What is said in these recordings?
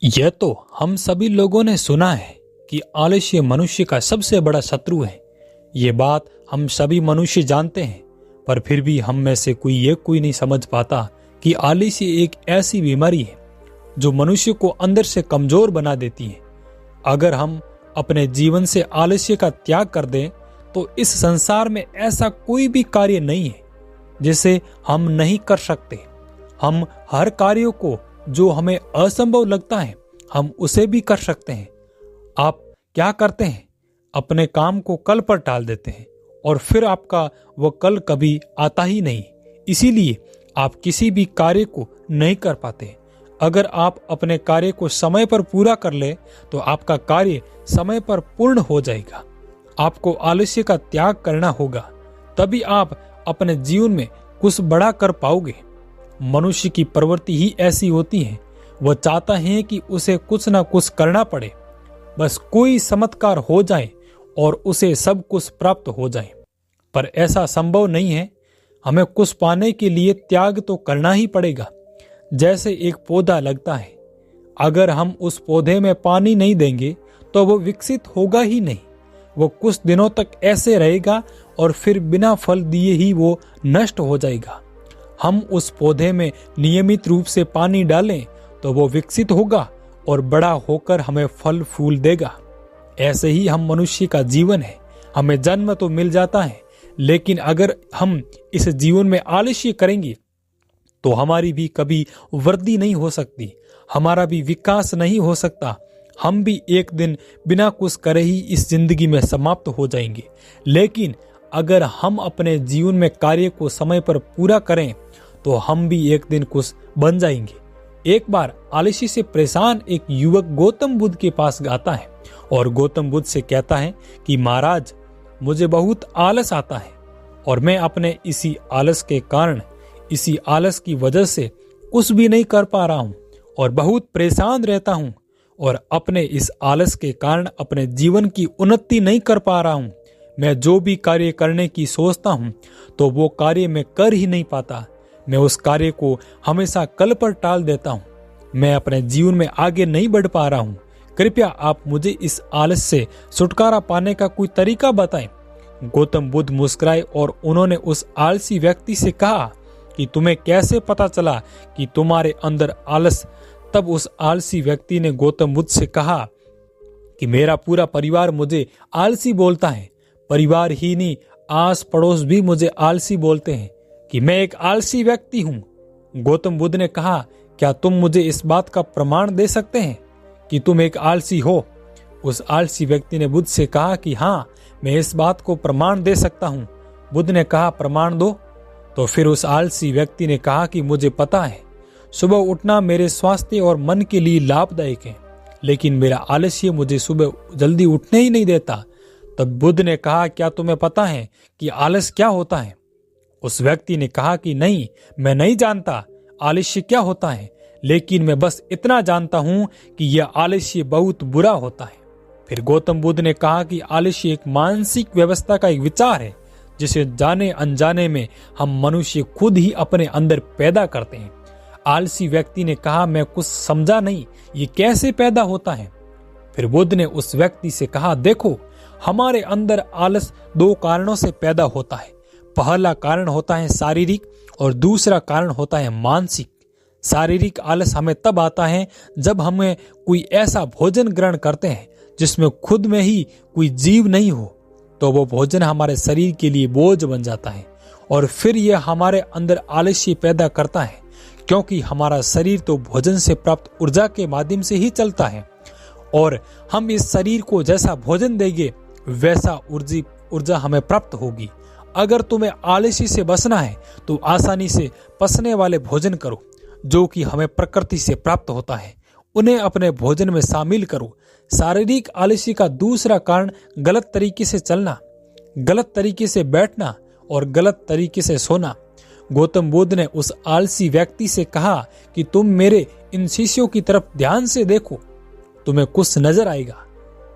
यह तो हम सभी लोगों ने सुना है कि आलस्य मनुष्य का सबसे बड़ा शत्रु है। ये बात हम सभी मनुष्य जानते हैं, पर फिर भी हम में से कोई नहीं समझ पाता कि आलस्य एक ऐसी बीमारी है जो मनुष्य को अंदर से कमजोर बना देती है। अगर हम अपने जीवन से आलस्य का त्याग कर दें तो इस संसार में ऐसा कोई भी कार्य नहीं है जिसे हम नहीं कर सकते। हम हर कार्य को जो हमें असंभव लगता है हम उसे भी कर सकते हैं। आप क्या करते हैं? अपने काम को कल पर टाल देते हैं और फिर आपका वो कल कभी आता ही नहीं, इसीलिए आप किसी भी कार्य को नहीं कर पाते। अगर आप अपने कार्य को समय पर पूरा कर ले तो आपका कार्य समय पर पूर्ण हो जाएगा। आपको आलस्य का त्याग करना होगा, तभी आप अपने जीवन में कुछ बड़ा कर पाओगे। मनुष्य की प्रवृत्ति ही ऐसी होती है, वह चाहता है कि उसे कुछ ना कुछ करना पड़े, बस कोई चमत्कार हो जाए और उसे सब कुछ प्राप्त हो जाए। पर ऐसा संभव नहीं है। हमें कुछ पाने के लिए त्याग तो करना ही पड़ेगा। जैसे एक पौधा लगता है, अगर हम उस पौधे में पानी नहीं देंगे तो वो विकसित होगा ही नहीं। वो कुछ दिनों तक ऐसे रहेगा और फिर बिना फल दिए ही वो नष्ट हो जाएगा। हम उस पौधे में नियमित रूप से पानी डालें तो वो विकसित होगा और बड़ा होकर हमें फल फूल देगा। ऐसे ही हम मनुष्य का जीवन है। हमें जन्म तो मिल जाता है, लेकिन अगर हम इस जीवन में आलस्य करेंगे तो हमारी भी कभी वृद्धि नहीं हो सकती, हमारा भी विकास नहीं हो सकता। हम भी एक दिन बिना कुछ करे ही इस जिंदगी में समाप्त हो जाएंगे। लेकिन अगर हम अपने जीवन में कार्य को समय पर पूरा करें तो हम भी एक दिन कुछ बन जाएंगे। एक बार आलस्य से परेशान एक युवक गौतम बुद्ध के पास आता है और गौतम बुद्ध से कहता है कि महाराज, मुझे बहुत आलस आता है और मैं अपने इसी आलस के कारण, इसी आलस की वजह से कुछ भी नहीं कर पा रहा हूँ और बहुत परेशान रहता हूँ और अपने इस आलस के कारण अपने जीवन की उन्नति नहीं कर पा रहा हूँ। मैं जो भी कार्य करने की सोचता हूँ तो वो कार्य मैं कर ही नहीं पाता। मैं उस कार्य को हमेशा कल पर टाल देता हूँ। मैं अपने जीवन में आगे नहीं बढ़ पा रहा हूँ। कृपया आप मुझे इस आलस से छुटकारा पाने का कोई तरीका बताएं। गौतम बुद्ध मुस्कुराए और उन्होंने उस आलसी व्यक्ति से कहा कि तुम्हें कैसे पता चला कि तुम्हारे अंदर आलस? तब उस आलसी व्यक्ति ने गौतम बुद्ध से कहा कि मेरा पूरा परिवार मुझे आलसी बोलता है। परिवार ही नहीं, आस पड़ोस भी मुझे आलसी बोलते हैं कि मैं एक आलसी व्यक्ति हूँ। गौतम बुद्ध ने कहा, क्या तुम मुझे इस बात का प्रमाण दे सकते हैं कि तुम एक आलसी हो? उस आलसी व्यक्ति ने बुद्ध से कहा कि हाँ, मैं इस बात को प्रमाण दे सकता हूँ। बुद्ध ने कहा, प्रमाण दो। तो फिर उस आलसी व्यक्ति ने कहा कि मुझे पता है, सुबह उठना मेरे स्वास्थ्य और मन के लिए लाभदायक है, लेकिन मेरा आलस्य मुझे सुबह जल्दी उठने ही नहीं देता। तब बुद्ध ने कहा, क्या तुम्हें पता है कि आलस क्या होता है? उस व्यक्ति ने कहा कि नहीं, मैं नहीं जानता आलस्य क्या होता है, लेकिन मैं बस इतना जानता हूं कि यह आलस्य बहुत बुरा होता है। फिर गौतम बुद्ध ने कहा कि आलस्य एक मानसिक व्यवस्था का एक विचार है जिसे जाने अनजाने में हम मनुष्य खुद ही अपने अंदर पैदा करते हैं। आलसी व्यक्ति ने कहा, मैं कुछ समझा नहीं, ये कैसे पैदा होता है? फिर बुद्ध ने उस व्यक्ति से कहा, देखो, हमारे अंदर आलस दो कारणों से पैदा होता है। पहला कारण होता है शारीरिक और दूसरा कारण होता है मानसिक। शारीरिक आलस हमें तब आता है जब हमें कोई ऐसा भोजन ग्रहण करते हैं जिसमें खुद में ही कोई जीव नहीं हो, तो वो भोजन हमारे शरीर के लिए बोझ बन जाता है और फिर यह हमारे अंदर आलस्य पैदा करता है, क्योंकि हमारा शरीर तो भोजन से प्राप्त ऊर्जा के माध्यम से ही चलता है और हम इस शरीर को जैसा भोजन देंगे वैसा ऊर्जा हमें प्राप्त होगी। अगर तुम्हें आलस्य से बचना है तो आसानी से पचने वाले भोजन करो जो कि हमें प्रकृति से प्राप्त होता है, उन्हें अपने भोजन में शामिल करो। शारीरिक आलस्य का दूसरा कारण गलत तरीके से चलना, गलत तरीके से बैठना और गलत तरीके से सोना। गौतम बुद्ध ने उस आलसी व्यक्ति से कहा कि तुम मेरे इन शिष्यों की तरफ ध्यान से देखो, तुम्हें कुछ नजर आएगा।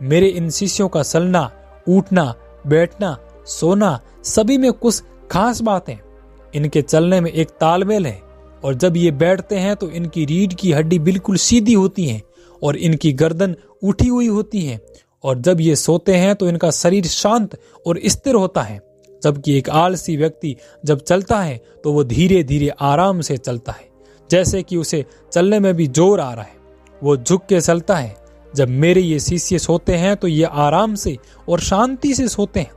मेरे इन शिष्यों का चलना, उठना, बैठना, सोना, सभी में कुछ खास बात है। इनके चलने में एक तालमेल है और जब ये बैठते हैं तो इनकी रीढ़ की हड्डी बिल्कुल सीधी होती है और इनकी गर्दन उठी हुई होती है, और जब ये सोते हैं तो इनका शरीर शांत और स्थिर होता है। जबकि एक आलसी व्यक्ति जब चलता है तो वो धीरे धीरे आराम से चलता है, जैसे कि उसे चलने में भी जोर आ रहा है। वो झुक के चलता है। जब मेरे ये शिष्य सोते हैं तो ये आराम से और शांति से सोते हैं।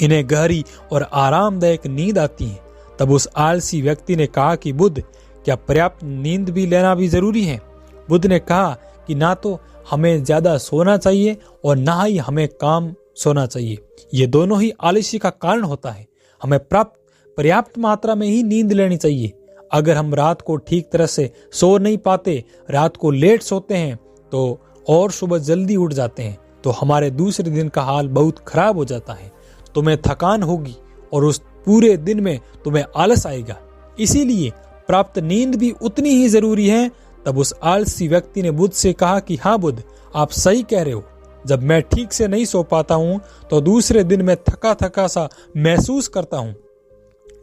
इन्हें गहरी और आरामदायक नींद आती है। तब उस आलसी व्यक्ति ने कहा कि बुद्ध, क्या पर्याप्त नींद भी लेना भी जरूरी है? बुद्ध ने कहा कि ना तो हमें ज्यादा सोना चाहिए और ना ही हमें कम सोना चाहिए। ये दोनों ही आलस्य का कारण होता है। हमें पर्याप्त मात्रा में ही नींद लेनी चाहिए। अगर हम रात को ठीक तरह से सो नहीं पाते, रात को लेट सोते हैं तो और सुबह जल्दी उठ जाते हैं, तो हमारे दूसरे दिन का हाल बहुत खराब हो जाता है। तुम्हें थकान होगी और उस पूरे दिन में तुम्हें आलस आएगा। इसीलिए प्राप्त नींद भी उतनी ही जरूरी है। तब उस आलसी व्यक्ति ने बुद्ध से कहा कि हाँ बुद्ध, आप सही कह रहे हो। जब मैं ठीक से नहीं सो पाता हूँ तो दूसरे दिन मैं थका थका सा महसूस करता हूँ।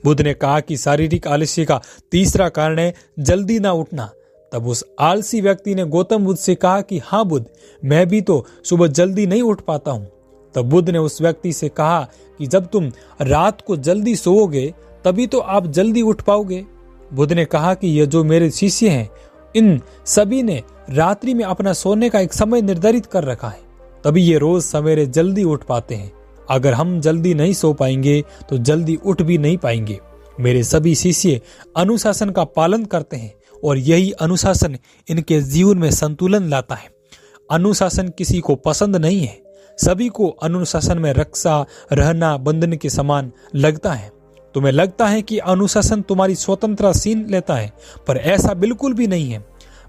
बुद्ध ने कहा कि शारीरिक आलस्य का तीसरा कारण है जल्दी ना उठना। तब उस आलसी व्यक्ति ने गौतम बुद्ध से कहा कि हाँ बुद्ध, मैं भी तो सुबह जल्दी नहीं उठ पाता हूँ। तब बुद्ध ने उस व्यक्ति से कहा कि जब तुम रात को जल्दी सोओगे तभी तो आप जल्दी उठ पाओगे। बुद्ध ने कहा कि ये जो मेरे शिष्य हैं, इन सभी ने रात्रि में अपना सोने का एक समय निर्धारित कर रखा है, तभी ये रोज सवेरे जल्दी उठ पाते हैं। अगर हम जल्दी नहीं सो पाएंगे तो जल्दी उठ भी नहीं पाएंगे। मेरे सभी शिष्य अनुशासन का पालन करते हैं और यही अनुशासन इनके जीवन में संतुलन लाता है। अनुशासन किसी को पसंद नहीं है। सभी को अनुशासन में रक्षा रहना बंधन के समान लगता है। तुम्हें लगता है कि अनुशासन तुम्हारी स्वतंत्रता छीन लेता है, पर ऐसा बिल्कुल भी नहीं है।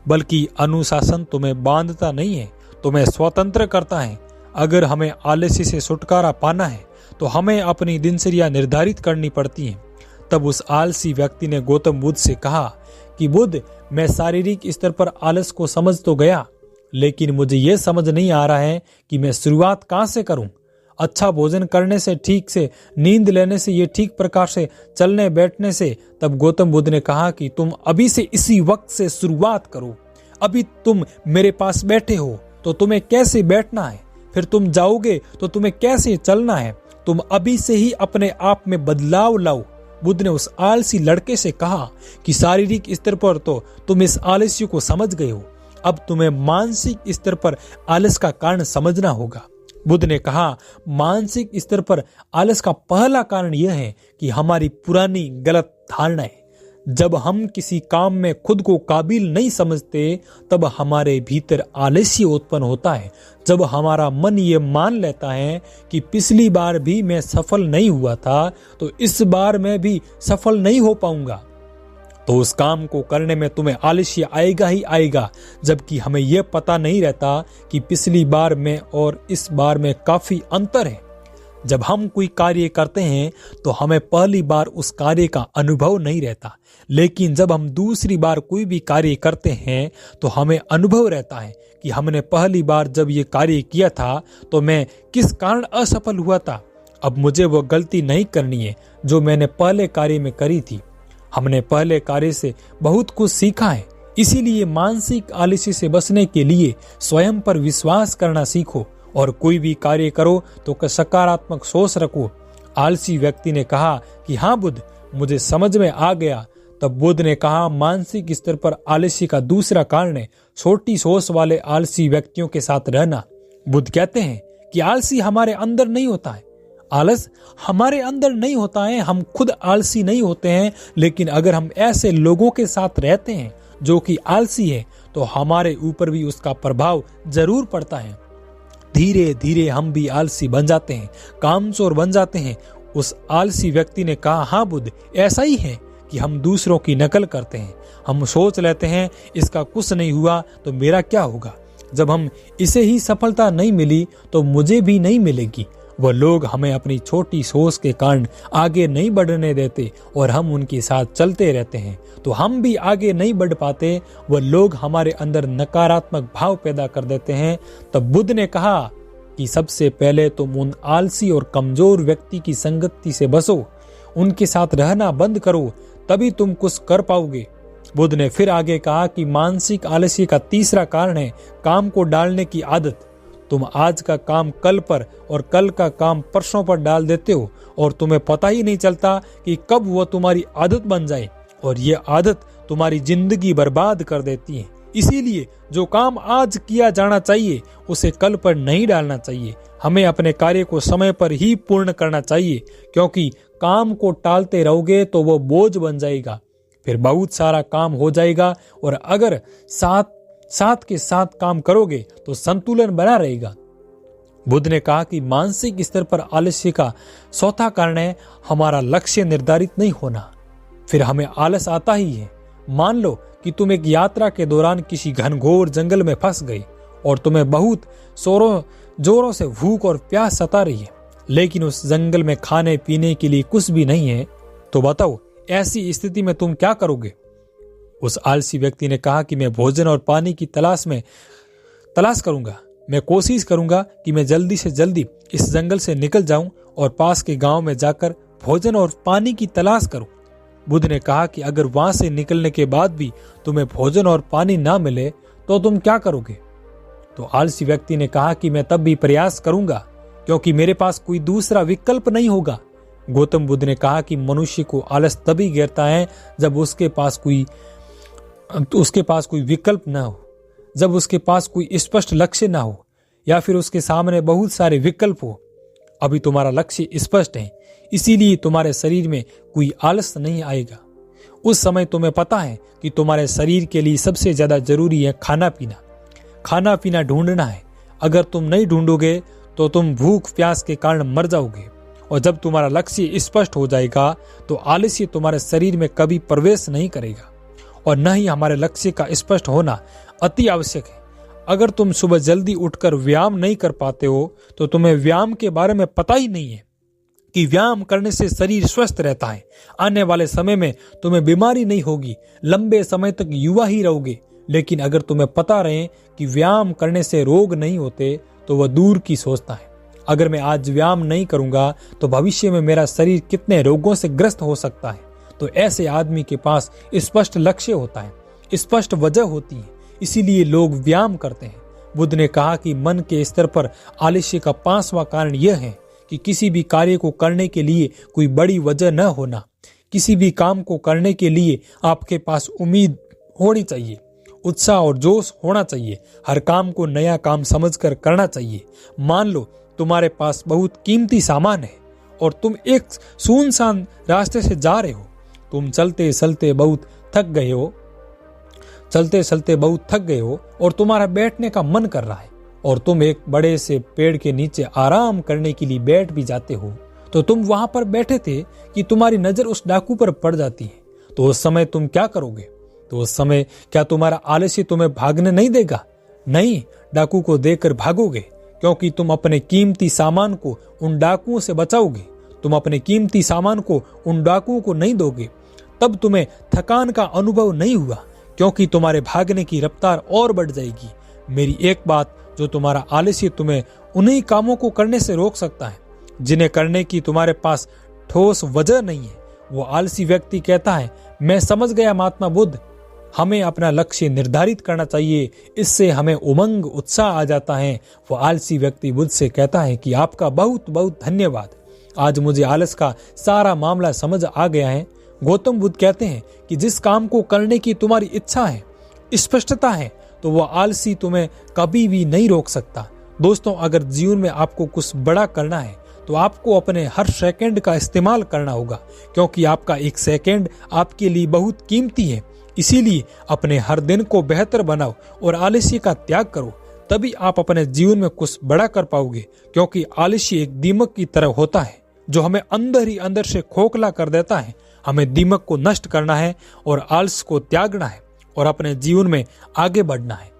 बल्कि अनुशासन तुम्हें बांधता नहीं है, तुम्हें स्वतंत्र करता है। अगर हमें आलस्य से छुटकारा पाना है तो हमें अपनी दिनचर्या निर्धारित करनी पड़ती है। तब उस आलसी व्यक्ति ने गौतम बुद्ध से कहा कि बुद्ध, मैं शारीरिक स्तर पर आलस को समझ तो गया, लेकिन मुझे यह समझ नहीं आ रहा है कि मैं शुरुआत कहाँ से करूं। अच्छा भोजन करने से, ठीक से नींद लेने से, ये ठीक प्रकार से चलने बैठने से। तब गौतम बुद्ध ने कहा कि तुम अभी से इसी वक्त से शुरुआत करो। अभी तुम मेरे पास बैठे हो तो तुम्हें कैसे बैठना है, फिर तुम जाओगे तो तुम्हें कैसे चलना है। तुम अभी से ही अपने आप में बदलाव लाओ। बुद्ध ने उस आलसी लड़के से कहा कि शारीरिक स्तर पर तो तुम इस आलस्य को समझ गए हो, अब तुम्हें मानसिक स्तर पर आलस का कारण समझना होगा। बुद्ध ने कहा, मानसिक स्तर पर आलस का पहला कारण यह है कि हमारी पुरानी गलत धारणाएं। जब हम किसी काम में खुद को काबिल नहीं समझते तब हमारे भीतर आलस्य उत्पन्न होता है। जब हमारा मन ये मान लेता है कि पिछली बार भी मैं सफल नहीं हुआ था तो इस बार मैं भी सफल नहीं हो पाऊंगा, तो उस काम को करने में तुम्हें आलस्य आएगा ही आएगा। जबकि हमें यह पता नहीं रहता कि पिछली बार में और इस बार में काफी अंतर है। जब हम कोई कार्य करते हैं तो हमें पहली बार उस कार्य का अनुभव नहीं रहता, लेकिन जब हम दूसरी बार कोई भी कार्य करते हैं तो हमें अनुभव रहता है कि हमने पहली बार जब ये कार्य किया था तो मैं किस कारण असफल हुआ था। अब मुझे वो गलती नहीं करनी है जो मैंने पहले कार्य में करी थी। हमने पहले कार्य से बहुत कुछ सीखा है। इसीलिए मानसिक आलस्य से बचने के लिए स्वयं पर विश्वास करना सीखो और कोई भी कार्य करो तो सकारात्मक सोच रखो। आलसी व्यक्ति ने कहा कि हाँ बुद्ध, मुझे समझ में आ गया। तब बुद्ध ने कहा, मानसिक स्तर पर आलस्य का दूसरा कारण है छोटी सोच वाले आलसी व्यक्तियों के साथ रहना। बुद्ध कहते हैं कि आलसी हमारे अंदर नहीं होता है। आलस हमारे अंदर नहीं होता है, हम खुद आलसी नहीं होते हैं, लेकिन अगर हम ऐसे लोगों के साथ रहते हैं जो कि आलसी है तो हमारे ऊपर भी उसका प्रभाव जरूर पड़ता है। धीरे धीरे हम भी आलसी बन जाते हैं, कामचोर बन जाते हैं। उस आलसी व्यक्ति ने कहा, हाँ बुद्ध, ऐसा ही है कि हम दूसरों की नकल करते हैं। हम सोच लेते हैं इसका कुछ नहीं हुआ तो मेरा क्या होगा। जब हम इसे ही सफलता नहीं मिली तो मुझे भी नहीं मिलेगी। वह लोग हमें अपनी छोटी सोच के कारण आगे नहीं बढ़ने देते और हम उनके साथ चलते रहते हैं तो हम भी आगे नहीं बढ़ पाते। वह लोग हमारे अंदर नकारात्मक भाव पैदा कर देते हैं। तब बुद्ध ने कहा कि सबसे पहले तुम उन आलसी और कमजोर व्यक्ति की संगति से बचो, उनके साथ रहना बंद करो, तभी तुम कुछ कर पाओगे। बुद्ध ने फिर आगे कहा कि मानसिक आलस्य का तीसरा कारण है काम को डालने की आदत। तुम आज का काम कल पर और कल का काम परसों पर डाल देते हो और तुम्हें पता ही नहीं चलता कि कब वह तुम्हारी आदत बन जाए और ये आदत तुम्हारी जिंदगी बर्बाद कर देती है। इसीलिए जो काम आज किया जाना चाहिए उसे कल पर नहीं डालना चाहिए। हमें अपने कार्य को समय पर ही पूर्ण करना चाहिए, क्योंकि काम को टालते रहोगे तो वो बोझ बन जाएगा, फिर बहुत सारा काम हो जाएगा। और अगर साथ के साथ काम करोगे तो संतुलन बना रहेगा। बुद्ध ने कहा कि मानसिक स्तर पर आलस्य का चौथा कारण है हमारा लक्ष्य निर्धारित नहीं होना। फिर हमें आलस आता ही है। मान लो कि तुम एक यात्रा के दौरान किसी घनघोर जंगल में फंस गए और तुम्हें बहुत जोरों से भूख और प्यास सता रही है, लेकिन उस जंगल में खाने पीने के लिए कुछ भी नहीं है। तो बताओ ऐसी स्थिति में तुम क्या करोगे? उस आलसी व्यक्ति ने कहा कि मैं भोजन और पानी की तलाश करूंगा। मैं कोशिश करूंगा कि मैं जल्दी से जल्दी इस जंगल से निकल जाऊं और पास के गांव में जाकर भोजन और पानी की तलाश करूं। बुद्ध ने कहा कि अगर वहां से निकलने के बाद भी तुम्हें भोजन और पानी ना मिले तो तुम क्या करोगे? तो आलसी व्यक्ति ने कहा कि मैं तब भी प्रयास करूंगा, क्योंकि मेरे पास कोई दूसरा विकल्प नहीं होगा। गौतम बुद्ध ने कहा कि मनुष्य को आलस तभी घेरता है जब उसके पास कोई विकल्प ना हो, जब उसके पास कोई स्पष्ट लक्ष्य ना हो, या फिर उसके सामने बहुत सारे विकल्प हो। अभी तुम्हारा लक्ष्य स्पष्ट है, इसीलिए तुम्हारे शरीर में कोई आलस नहीं आएगा। उस समय तुम्हें पता है कि तुम्हारे शरीर के लिए सबसे ज्यादा जरूरी है खाना पीना ढूंढना है। अगर तुम नहीं ढूंढोगे तो तुम भूख प्यास के कारण मर जाओगे। और जब तुम्हारा लक्ष्य स्पष्ट हो जाएगा तो आलस्य तुम्हारे शरीर में कभी प्रवेश नहीं करेगा। और न ही हमारे लक्ष्य का स्पष्ट होना अति आवश्यक है। अगर तुम सुबह जल्दी उठकर व्यायाम नहीं कर पाते हो तो तुम्हें व्यायाम के बारे में पता ही नहीं है कि व्यायाम करने से शरीर स्वस्थ रहता है। आने वाले समय में तुम्हें बीमारी नहीं होगी, लंबे समय तक युवा ही रहोगे। लेकिन अगर तुम्हें पता रहे कि व्यायाम करने से रोग नहीं होते तो वह दूर की सोचता है। अगर मैं आज व्यायाम नहीं करूंगा तो भविष्य में मेरा शरीर कितने रोगों से ग्रस्त हो सकता है। तो ऐसे आदमी के पास स्पष्ट लक्ष्य होता है, स्पष्ट वजह होती है, इसीलिए लोग व्यायाम करते हैं। बुद्ध ने कहा कि मन के स्तर पर आलस्य का 5वां कारण यह है कि किसी भी कार्य को करने के लिए कोई बड़ी वजह न होना। किसी भी काम को करने के लिए आपके पास उम्मीद होनी चाहिए, उत्साह और जोश होना चाहिए। हर काम को नया काम समझकर करना चाहिए। मान लो तुम्हारे पास बहुत कीमती सामान है और तुम एक सुनसान रास्ते से जा रहे हो। तुम चलते चलते बहुत थक गए हो और तुम्हारा बैठने का मन कर रहा है और तुम एक बड़े से पेड़ के नीचे आराम करने के लिए बैठ भी जाते हो। तो तुम वहां पर बैठे थे कि तुम्हारी नजर उस डाकू पर पड़ जाती है। तो उस समय तुम क्या करोगे? तो उस समय क्या तुम्हारा आलस्य तुम्हें भागने नहीं देगा? नहीं, डाकू को देखकर भागोगे, क्योंकि तुम अपने कीमती सामान को उन डाकुओं से बचाओगे। तुम अपने कीमती सामान को उन डाकुओं को नहीं दोगे। तब तुम्हें थकान का अनुभव नहीं हुआ, क्योंकि तुम्हारे भागने की रफ्तार और बढ़ जाएगी। मेरी एक बात, जो तुम्हारा आलस्य तुम्हें उन्हीं कामों को करने से रोक सकता है जिन्हें करने की तुम्हारे पास ठोस वजह नहीं है। वो आलसी व्यक्ति कहता है, मैं समझ गया महात्मा बुद्ध, हमें अपना लक्ष्य निर्धारित करना चाहिए, इससे हमें उमंग उत्साह आ जाता है। वो आलसी व्यक्ति बुद्ध से कहता है कि आपका बहुत बहुत धन्यवाद, आज मुझे आलस का सारा मामला समझ आ गया है। गौतम बुद्ध कहते हैं कि जिस काम को करने की तुम्हारी इच्छा है, स्पष्टता है, तो वह आलसी तुम्हें कभी भी नहीं रोक सकता। दोस्तों, अगर जीवन में आपको कुछ बड़ा करना है तो आपको अपने हर सेकंड का इस्तेमाल करना होगा, क्योंकि आपका एक सेकंड आपके लिए बहुत कीमती है। इसीलिए अपने हर दिन को बेहतर बनाओ और आलस्य का त्याग करो, तभी आप अपने जीवन में कुछ बड़ा कर पाओगे। क्योंकि आलस्य एक दीमक की तरह होता है जो हमें अंदर ही अंदर से खोखला कर देता है। हमें दीमक को नष्ट करना है और आलस को त्यागना है और अपने जीवन में आगे बढ़ना है।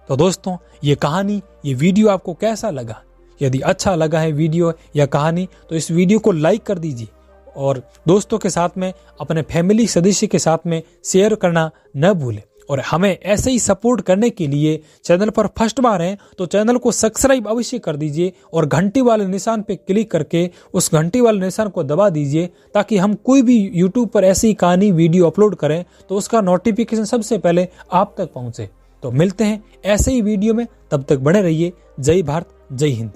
तो दोस्तों, ये कहानी, ये वीडियो आपको कैसा लगा? यदि अच्छा लगा है वीडियो या कहानी तो इस वीडियो को लाइक कर दीजिए और दोस्तों के साथ में, अपने फैमिली सदस्य के साथ में शेयर करना न भूलें। और हमें ऐसे ही सपोर्ट करने के लिए चैनल पर फर्स्ट बार हैं तो चैनल को सब्सक्राइब अवश्य कर दीजिए और घंटी वाले निशान पे क्लिक करके उस घंटी वाले निशान को दबा दीजिए, ताकि हम कोई भी यूट्यूब पर ऐसी कहानी वीडियो अपलोड करें तो उसका नोटिफिकेशन सबसे पहले आप तक पहुंचे। तो मिलते हैं ऐसे ही वीडियो में, तब तक बने रहिए। जय भारत, जय हिंद।